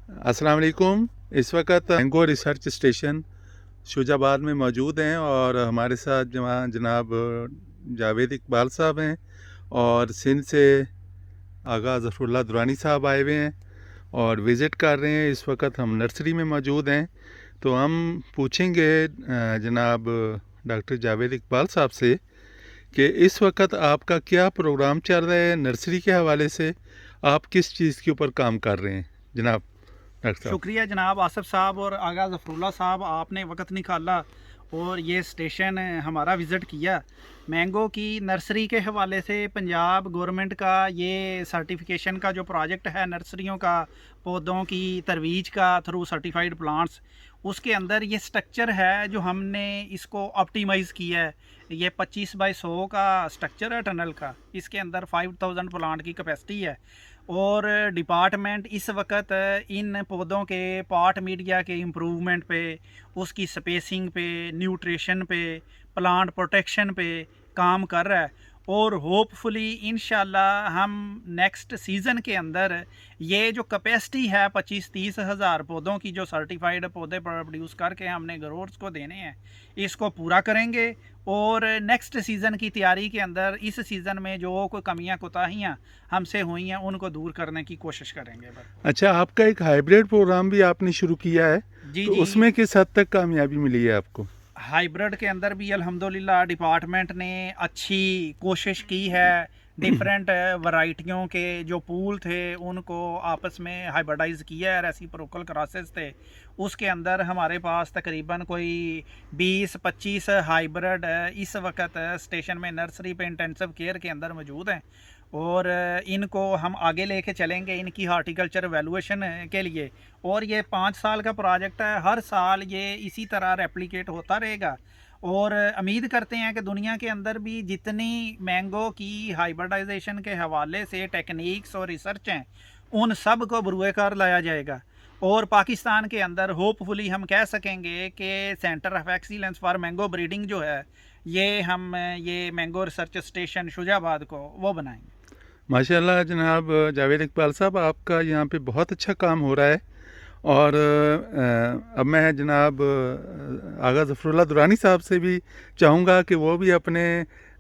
अस्सलाम वालेकुम। इस वक्त मैंगो रिसर्च स्टेशन शुजाबाद में मौजूद हैं और हमारे साथ जनाब जावेद इकबाल साहब हैं और सिंध से आगा ज़फ़रुल्लाह दुरानी साहब आए हुए हैं और विज़िट कर रहे हैं। इस वक्त हम नर्सरी में मौजूद हैं, तो हम पूछेंगे जनाब डॉक्टर जावेद इकबाल साहब से कि इस वक्त आपका क्या प्रोग्राम चल रहा है नर्सरी के हवाले से। आप किस चीज़ के ऊपर काम कर रहे हैं जनाब डॉक्टर साहब? शुक्रिया जनाब आसिफ साहब और आगा ज़फ़रुल्लाह साहब, आपने वक्त निकाला और ये स्टेशन हमारा विज़िट किया। मैंगो की नर्सरी के हवाले से पंजाब गवर्नमेंट का ये सर्टिफिकेशन का जो प्रोजेक्ट है नर्सरियों का, पौधों की तरवीज का थ्रू सर्टिफाइड प्लांट्स, उसके अंदर ये स्ट्रक्चर है जो हमने इसको ऑप्टिमाइज़ किया है। ये 25 बाई 100 का स्ट्रक्चर है टनल का। इसके अंदर 5000 प्लांट की कैपेसिटी है और डिपार्टमेंट इस वक्त इन पौधों के पॉट मीडिया के इम्प्रूवमेंट पे, उसकी स्पेसिंग पे, न्यूट्रिशन पे, प्लांट प्रोटेक्शन पे काम कर रहा है और होपफुली इंशाल्लाह हम नेक्स्ट सीज़न के अंदर ये जो कैपेसिटी है 25-30 हज़ार पौधों की, जो सर्टिफाइड पौधे प्रोड्यूस करके हमने ग्रोअर्स को देने हैं, इसको पूरा करेंगे और नेक्स्ट सीज़न की तैयारी के अंदर इस सीज़न में जो कोई कमियां कोताहियां हमसे हुई हैं उनको दूर करने की कोशिश करेंगे। अच्छा, आपका एक हाइब्रिड प्रोग्राम भी आपने शुरू किया है, जी तो जी। उसमें किस हद तक कामयाबी मिली है आपको? हाइब्रिड के अंदर भी अल्हम्दुलिल्लाह डिपार्टमेंट ने अच्छी कोशिश की है। डिफरेंट वैरायटियों के जो पूल थे उनको आपस में हाइब्रिडाइज किया है, रेसिप्रोकल क्रॉसेस थे। उसके अंदर हमारे पास तकरीबन कोई 20-25 हाइब्रिड इस वक्त स्टेशन में नर्सरी पे इंटेंसिव केयर के अंदर मौजूद हैं और इनको हम आगे लेके चलेंगे इनकी हार्टिकल्चर वैल्यूएशन के लिए। और ये 5 साल का प्रोजेक्ट है, हर साल ये इसी तरह रेप्लिकेट होता रहेगा और उम्मीद करते हैं कि दुनिया के अंदर भी जितनी मैंगो की हाइब्रिडाइजेशन के हवाले से टेक्निक्स और रिसर्च हैं उन सब को बरूए कार लाया जाएगा और पाकिस्तान के अंदर होपफुली हम कह सकेंगे कि centre of excellence for mango breeding जो है ये मैंगो रिसर्च स्टेशन शुजाबाद को वो बनाएंगे। माशाल्लाह जनाब जावेद इकबाल साहब, आपका यहाँ पे बहुत अच्छा काम हो रहा है। और अब मैं जनाब आगा ज़फ़रुल्लाह दुरानी साहब से भी चाहूँगा कि वो भी अपने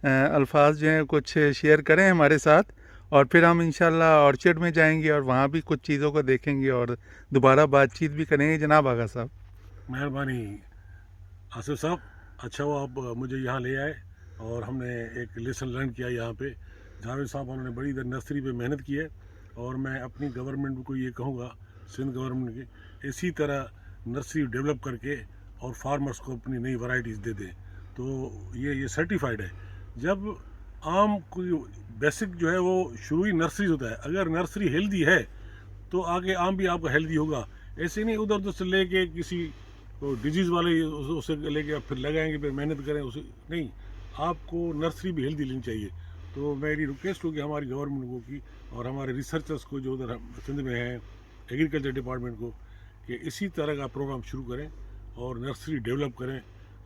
अल्फाज जो हैं कुछ शेयर करें हमारे साथ, और फिर हम इंशाल्लाह ऑर्चर्ड में जाएंगे और वहाँ भी कुछ चीज़ों को देखेंगे और दोबारा बातचीत भी करेंगे। जनाब आगा साहब। मेहरबानी आसिफ साहब, अच्छा हुआ आप मुझे यहाँ ले आए और हमने एक लेसन लर्न किया यहाँ पे। जावेद साहब उन्होंने बड़ी देर नर्सरी पे मेहनत की है और मैं अपनी गवर्नमेंट को ये कहूँगा, सिंध गवर्नमेंट की इसी तरह नर्सरी डेवलप करके और फार्मर्स को अपनी नई वैरायटीज़ दे दें। तो ये सर्टिफाइड है। जब आम कोई बेसिक जो है वो शुरू ही नर्सरी होता है। अगर नर्सरी हेल्दी है तो आगे आम भी आपका हेल्दी होगा। ऐसे नहीं उधर उधर से लेके किसी तो डिजीज़ वाले उसे लेके फिर लगाएंगे, फिर मेहनत करें उसे नहीं। आपको नर्सरी भी हेल्दी लेनी चाहिए। तो मेरी रिक्वेस्ट होगी हमारी गवर्नमेंट को की और हमारे रिसर्चर्स को जो उधर सिंध में हैं, एग्रीकल्चर डिपार्टमेंट को, कि इसी तरह का प्रोग्राम शुरू करें और नर्सरी डेवलप करें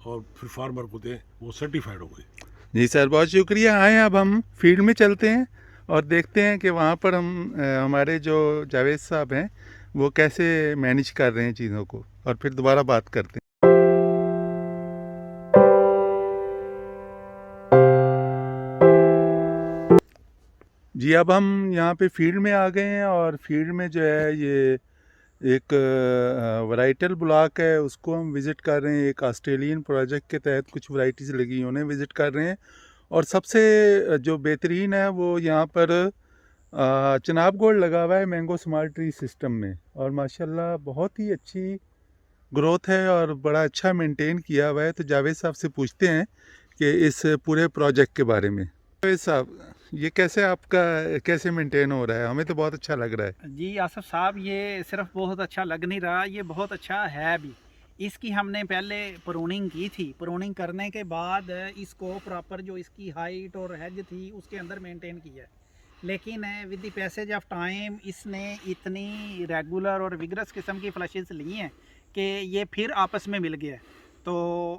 और फिर फार्मर को दें, वो सर्टिफाइड हो गई। जी सर, बहुत शुक्रिया। आए अब हम फील्ड में चलते हैं और देखते हैं कि वहाँ पर हमारे जो जावेद साहब हैं वो कैसे मैनेज कर रहे हैं चीज़ों को, और फिर दोबारा बात करते हैं। जी, अब हम यहाँ पे फील्ड में आ गए हैं और फील्ड में जो है ये एक वैराइटल ब्लॉक है, उसको हम विज़िट कर रहे हैं। एक ऑस्ट्रेलियन प्रोजेक्ट के तहत कुछ वैराइटीज़ लगी हैं, उन्हें विज़िट कर रहे हैं। और सबसे जो बेहतरीन है वो यहाँ पर चिनाब गोल्ड लगा हुआ है मैंगो स्मार्ट ट्री सिस्टम में, और माशाल्लाह बहुत ही अच्छी ग्रोथ है और बड़ा अच्छा मेंटेन किया हुआ है। तो जावेद साहब से पूछते हैं कि इस पूरे प्रोजेक्ट के बारे में। जावेद साहब, ये कैसे मेंटेन हो रहा है? हमें तो बहुत अच्छा लग रहा है। जी आसिफ साहब, ये सिर्फ बहुत अच्छा लग नहीं रहा, ये बहुत अच्छा है भी। इसकी हमने पहले प्रूनिंग की थी। प्रूनिंग करने के बाद इसको प्रॉपर जो इसकी हाइट और हेज थी उसके अंदर मेंटेन किया, लेकिन with the passage of time इसने इतनी रेगुलर और विगरस किस्म की फ्लशेस ली हैं कि ये फिर आपस में मिल गया। तो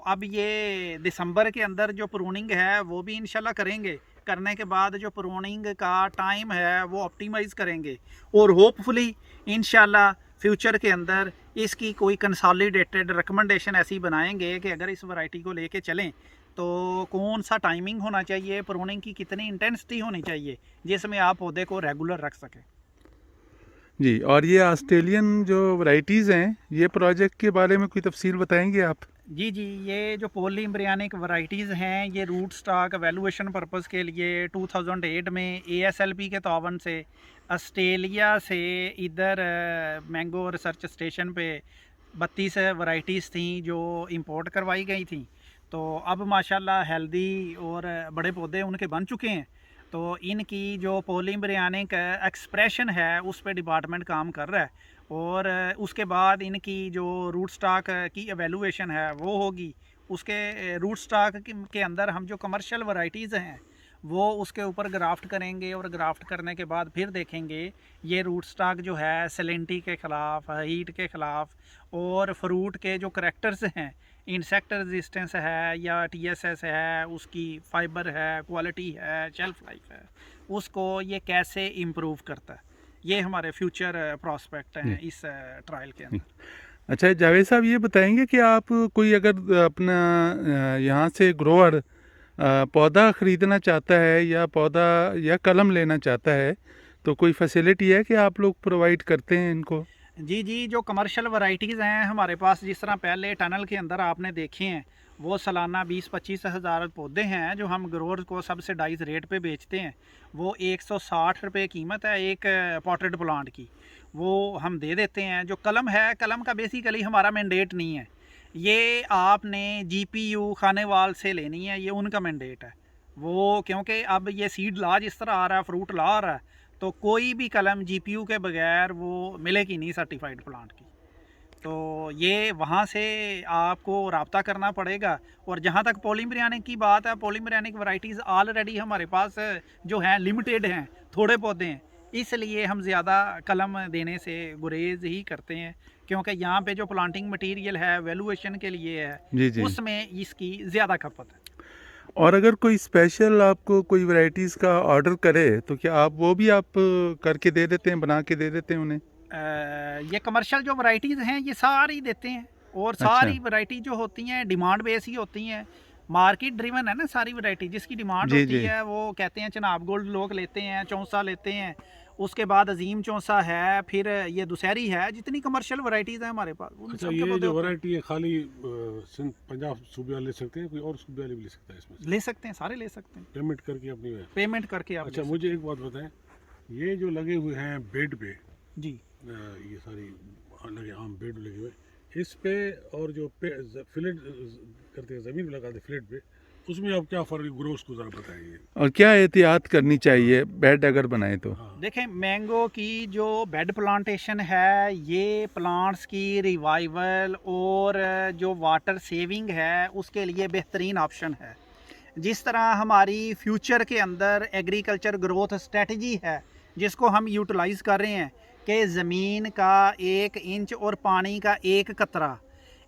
अब ये दिसंबर के अंदर जो प्रूनिंग है वो भी इंशाल्लाह करेंगे। करने के बाद जो प्रूनिंग का टाइम है वो ऑप्टिमाइज़ करेंगे और होपफुली इंशाल्लाह फ्यूचर के अंदर इसकी कोई कंसोलिडेटेड रिकमेंडेशन ऐसी बनाएंगे कि अगर इस वैरायटी को लेके चलें तो कौन सा टाइमिंग होना चाहिए, प्रूनिंग की कितनी इंटेंसिटी होनी चाहिए जिसमें आप पौधे को रेगुलर रख सकें। जी, और ये ऑस्ट्रेलियन जो वैरायटीज़ हैं, ये प्रोजेक्ट के बारे में कोई तफसील बताएंगे आप? जी जी, ये जो पॉलीम्ब्रियानिक वैरायटीज़ हैं ये रूट स्टॉक एवेलुएशन पर्पज़ के लिए 2008 में ASLP के तावन से ऑस्ट्रेलिया से इधर मैंगो रिसर्च स्टेशन पे 32 वैरायटीज़ थी जो इंपोर्ट करवाई गई थी। तो अब माशाल्लाह हेल्दी और बड़े पौधे उनके बन चुके हैं। तो इनकी जो पॉलीम्ब्रियानिक एक्सप्रेशन है उस पर डिपार्टमेंट काम कर रहा है और उसके बाद इनकी जो रूट स्टॉक की एवेलुएशन है वो होगी। उसके रूट स्टॉक के अंदर हम जो कमर्शियल वैरायटीज़ हैं वो उसके ऊपर ग्राफ्ट करेंगे और ग्राफ्ट करने के बाद फिर देखेंगे ये रूट स्टॉक जो है सैलिनिटी के ख़िलाफ़, हीट के ख़िलाफ़ और फ्रूट के जो करैक्टर्स हैं, इंसेक्ट रेजिस्टेंस है या TSS है, उसकी फाइबर है, क्वालिटी है, शेल्फ लाइफ है, उसको ये कैसे इम्प्रूव करता है। ये हमारे फ्यूचर प्रॉस्पेक्ट हैं इस ट्रायल के अंदर। अच्छा जावेद साहब, ये बताएंगे कि आप कोई अगर अपना यहाँ से ग्रोअर पौधा ख़रीदना चाहता है या पौधा या कलम लेना चाहता है तो कोई फैसिलिटी है कि आप लोग प्रोवाइड करते हैं इनको? जी जी, जो कमर्शियल वैरायटीज़ हैं हमारे पास, जिस तरह पहले टनल के अंदर आपने देखे हैं, वो सालाना 20-25 हज़ार पौधे हैं जो हम ग्रोअर को सब्सिडाइज रेट पे बेचते हैं। वो 160 रुपये कीमत है एक पॉटेड प्लांट की, वो हम दे देते हैं। जो कलम है, कलम का बेसिकली हमारा मैंडेट नहीं है, ये आपने GPU खानेवाल से लेनी है, ये उनका मैंडेट है वो। क्योंकि अब ये सीड ला जिस तरह आ रहा है, फ्रूट ला आ रहा है, तो कोई भी कलम GPU के बगैर वो मिलेगी नहीं सर्टिफाइड प्लांट की। तो ये वहाँ से आपको रब्ता करना पड़ेगा। और जहाँ तक पॉलीम्ब्रियानिक की बात है, पॉलीम्ब्रियानिक वैरायटीज़ ऑलरेडी हमारे पास जो हैं लिमिटेड हैं, थोड़े पौधे हैं, इसलिए हम ज़्यादा कलम देने से गुरेज ही करते हैं। क्योंकि यहाँ पे जो प्लांटिंग मटेरियल है वैल्यूएशन के लिए है, जी जी। उसमें इसकी ज़्यादा खपत है। और अगर कोई स्पेशल आपको कोई वैरायटीज़ का ऑर्डर करे तो क्या आप वो भी आप करके दे देते हैं, बना के दे देते हैं उन्हें? ये कमर्शियल जो वैरायटीज़ हैं ये सारी देते हैं और सारी वैरायटी जो होती हैं डिमांड बेस ही होती हैं। मार्केट ड्रिवन है ना सारी वैरायटी, जिसकी डिमांड जी होती जी। है वो कहते हैं चनाब गोल्ड लोग लेते हैं, चौंसा लेते हैं, उसके बाद अजीम चौंसा है, फिर ये दुशहरी है। जितनी कमर्शियल वैरायटीज़ हैं हमारे पास उन अच्छा, सब के ये पौधे जो होते हैं। वैरायटी है खाली सिंध पंजाब सूबे वाले ले सकते हैं, कोई और सूबे वाले भी ले सकता है इसमें से? ले सकते हैं, सारे ले सकते हैं, पेमेंट करके अपनी है। पेमेंट करके आप अच्छा, ले मुझे एक बात बताएं, ये जो लगे हुए हैं बेड पे, सकते हैं। जी, ये सारी लगे आम बेड लगे हुए, इस पे और जो फिलेट करते हैं ज़मीन में लगाते फिलेट पे, उसमें आप क्या फ़र्क ग्रोथ को ज़रा बताइए। और क्या एहतियात करनी चाहिए बेड अगर बनाए तो? हाँ, देखें मैंगो की जो बेड प्लांटेशन है ये प्लांट्स की रिवाइवल और जो वाटर सेविंग है उसके लिए बेहतरीन ऑप्शन है। जिस तरह हमारी फ्यूचर के अंदर एग्रीकल्चर ग्रोथ स्ट्रेटजी है जिसको हम यूटिलाइज़ कर रहे हैं कि ज़मीन का 1 इंच और पानी का 1 कतरा,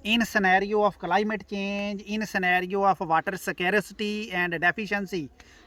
in scenario of climate change, in scenario of water scarcity and deficiency,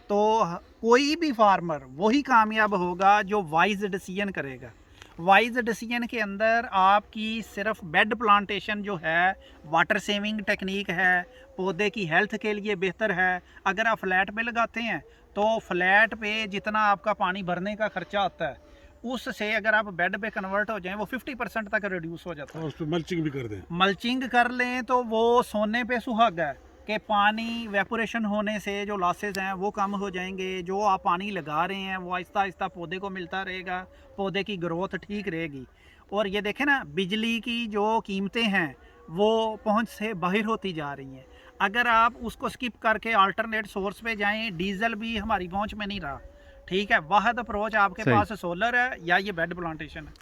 तो कोई भी फार्मर वही कामयाब होगा जो वाइज डिसीजन करेगा। वाइज डिसीजन के अंदर आपकी सिर्फ बेड प्लांटेशन जो है वाटर सेविंग टेक्निक है, पौधे की हेल्थ के लिए बेहतर है। अगर आप फ्लैट पे लगाते हैं तो फ्लैट पे जितना आपका पानी भरने का खर्चा आता है उससे अगर आप बेड पे कन्वर्ट हो जाएं वो 50% तक रिड्यूस हो जाता है। और उस पर मल्चिंग भी कर दें। मल्चिंग कर लें तो वो सोने पे सुहागा है कि पानी वेपोरेशन होने से जो लॉसेस हैं वो कम हो जाएंगे। जो आप पानी लगा रहे हैं वो आहिस्ता आहिस्ता पौधे को मिलता रहेगा, पौधे की ग्रोथ ठीक रहेगी। और ये देखें ना, बिजली की जो कीमतें हैं वो पहुंच से बाहर होती जा रही हैं। अगर आप उसको स्किप करके अल्टरनेट सोर्स पे जाएं, डीजल भी हमारी पहुंच में नहीं रहा, ठीक है। वाहद अप्रोच आपके सही। पास सोलर है या ये बेड प्लांटेशन है।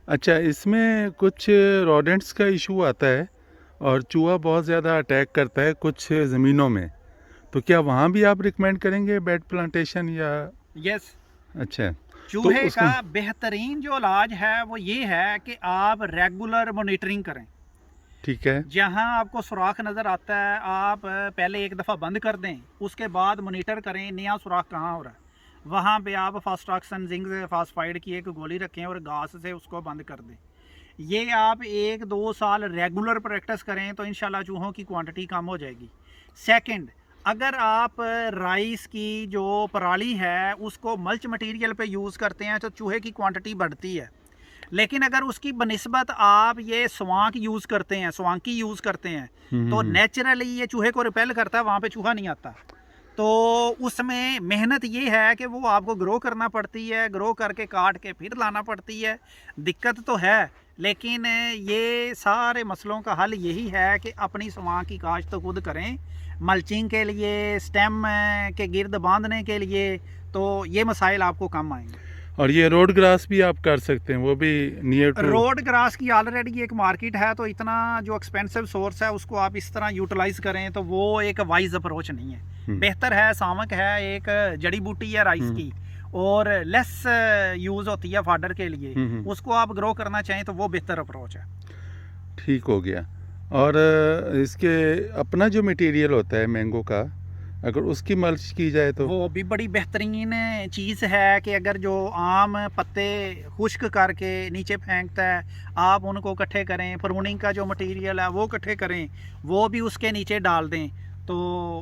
अच्छा, इसमें कुछ रोडेंट्स का इशू आता है और चूहा बहुत ज़्यादा अटैक करता है कुछ ज़मीनों में, तो क्या वहाँ भी आप रिकमेंड करेंगे बेड प्लांटेशन या? यस, अच्छा, चूहे उसका का बेहतरीन जो इलाज है वो ये है कि आप रेगुलर मॉनिटरिंग करें। ठीक है। जहां आपको सुराख नज़र आता है आप पहले एक दफ़ा बंद कर दें, उसके बाद मॉनिटर करें नया सुराख कहाँ हो रहा है। वहाँ पे आप फास्टॉक्सन जिंक फास्फाइड की एक गोली रखें और घास से उसको बंद कर दें। ये आप 1-2 साल रेगुलर प्रैक्टिस करें तो इंशाल्लाह चूहों की क्वांटिटी कम हो जाएगी। सेकंड, अगर आप राइस की जो पराली है उसको मल्च मटेरियल पे यूज़ करते हैं तो चूहे की क्वांटिटी बढ़ती है। लेकिन अगर उसकी बनिस्बत आप ये स्वांक यूज़ करते हैं, स्वांकी यूज़ करते हैं, तो नेचुरली ये चूहे को रिपेल करता है, वहाँ पे चूहा नहीं आता। तो उसमें मेहनत ये है कि वो आपको ग्रो करना पड़ती है, ग्रो करके काट के फिर लाना पड़ती है। दिक्कत तो है, लेकिन ये सारे मसलों का हल यही है कि अपनी स्वां की काश्त तो खुद करें। मल्चिंग के लिए, स्टेम के गिर्द बांधने के लिए, तो ये मसाइल आपको कम आएंगे। और ये रोड ग्रास भी आप कर सकते हैं, वो भी नियर टू। रोड ग्रास की ऑलरेडी एक मार्केट है, तो इतना जो एक्सपेंसिव सोर्स है उसको आप इस तरह यूटिलाइज करें तो वो एक वाइज अप्रोच नहीं है। बेहतर है सामक है, एक जड़ी बूटी है राइस की, और लेस यूज़ होती है फाडर के लिए, उसको आप ग्रो करना चाहें तो वो बेहतर अप्रोच है। ठीक हो गया। और इसके अपना जो मटेरियल होता है मैंगो का, अगर उसकी मल्च की जाए तो वो भी बड़ी बेहतरीन चीज़ है कि अगर जो आम पत्ते खुश्क करके नीचे फेंकता है, आप उनको इकट्ठे करें, प्रूनिंग का जो मटेरियल है वो इकट्ठे करें, वो भी उसके नीचे डाल दें, तो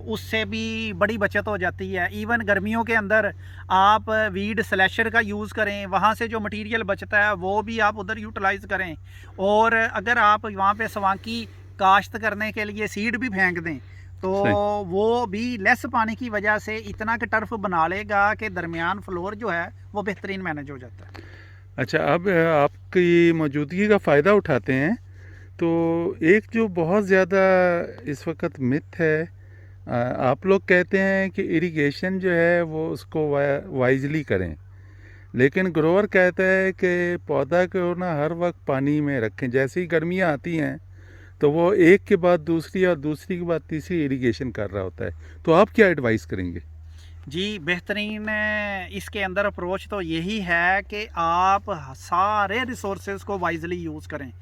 उससे भी बड़ी बचत हो जाती है। इवन गर्मियों के अंदर आप वीड स्लैशर का यूज़ करें, वहाँ से जो मटेरियल बचता है वो भी आप उधर यूटिलाइज़ करें। और अगर आप वहाँ पे स्वांकी काश्त करने के लिए सीड भी फेंक दें तो वो भी लेस पानी की वजह से इतना कि टर्फ बना लेगा कि दरमियान फ्लोर जो है वो बेहतरीन मैनेज हो जाता है। अच्छा, अब आपकी मौजूदगी का फ़ायदा उठाते हैं तो एक जो बहुत ज़्यादा इस वक्त मिथ है, आप लोग कहते हैं कि इरिगेशन जो है वो उसको वाइजली करें, लेकिन ग्रोअर कहता है कि पौधा को ना हर वक्त पानी में रखें, जैसे ही गर्मियाँ आती हैं तो वो एक के बाद दूसरी और दूसरी के बाद तीसरी इरिगेशन कर रहा होता है। तो आप क्या एडवाइस करेंगे? जी, बेहतरीन इसके अंदर अप्रोच तो यही है कि आप सारे रिसोर्सेज को वाइजली यूज़ करें,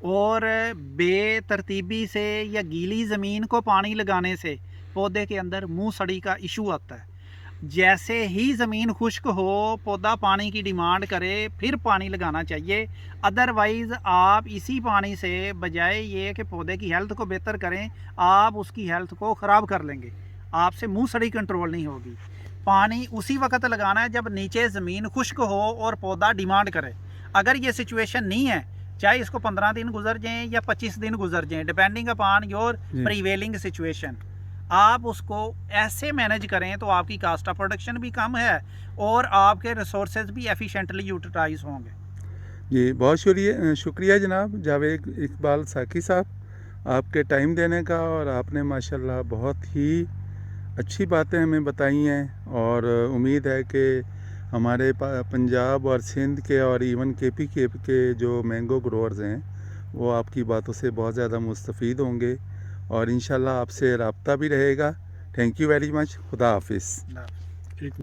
और बेतरतीबी से या गीली ज़मीन को पानी लगाने से पौधे के अंदर मुंह सड़ी का इशू आता है। जैसे ही ज़मीन खुश्क हो, पौधा पानी की डिमांड करे, फिर पानी लगाना चाहिए। अदरवाइज़ आप इसी पानी से बजाय ये कि पौधे की हेल्थ को बेहतर करें, आप उसकी हेल्थ को ख़राब कर लेंगे। आपसे मुंह सड़ी कंट्रोल नहीं होगी। पानी उसी वक्त लगाना है जब नीचे ज़मीन खुश्क हो और पौधा डिमांड करे। अगर ये सिचुएशन नहीं है, चाहे इसको 15 दिन गुजर जाएँ या 25 दिन गुजर जाएँ, depending upon your prevailing situation, आप उसको ऐसे मैनेज करें तो आपकी कास्ट ऑफ प्रोडक्शन भी कम है और आपके रिसोर्सेज भी एफिशिएंटली यूटिलाइज होंगे। जी, बहुत शुक्रिया जनाब जावेद इकबाल साकी साहब, आपके टाइम देने का, और आपने माशाल्लाह बहुत ही अच्छी बातें हमें बताई हैं। और उम्मीद है कि हमारे पंजाब और सिंध के और इवन केपी के जो मैंगो ग्रोअर्स हैं वो आपकी बातों से बहुत ज़्यादा मुस्तफ़ीद होंगे, और इंशाल्लाह आपसे रब्ता भी रहेगा। Thank you very much. खुदा हाफिज़। एक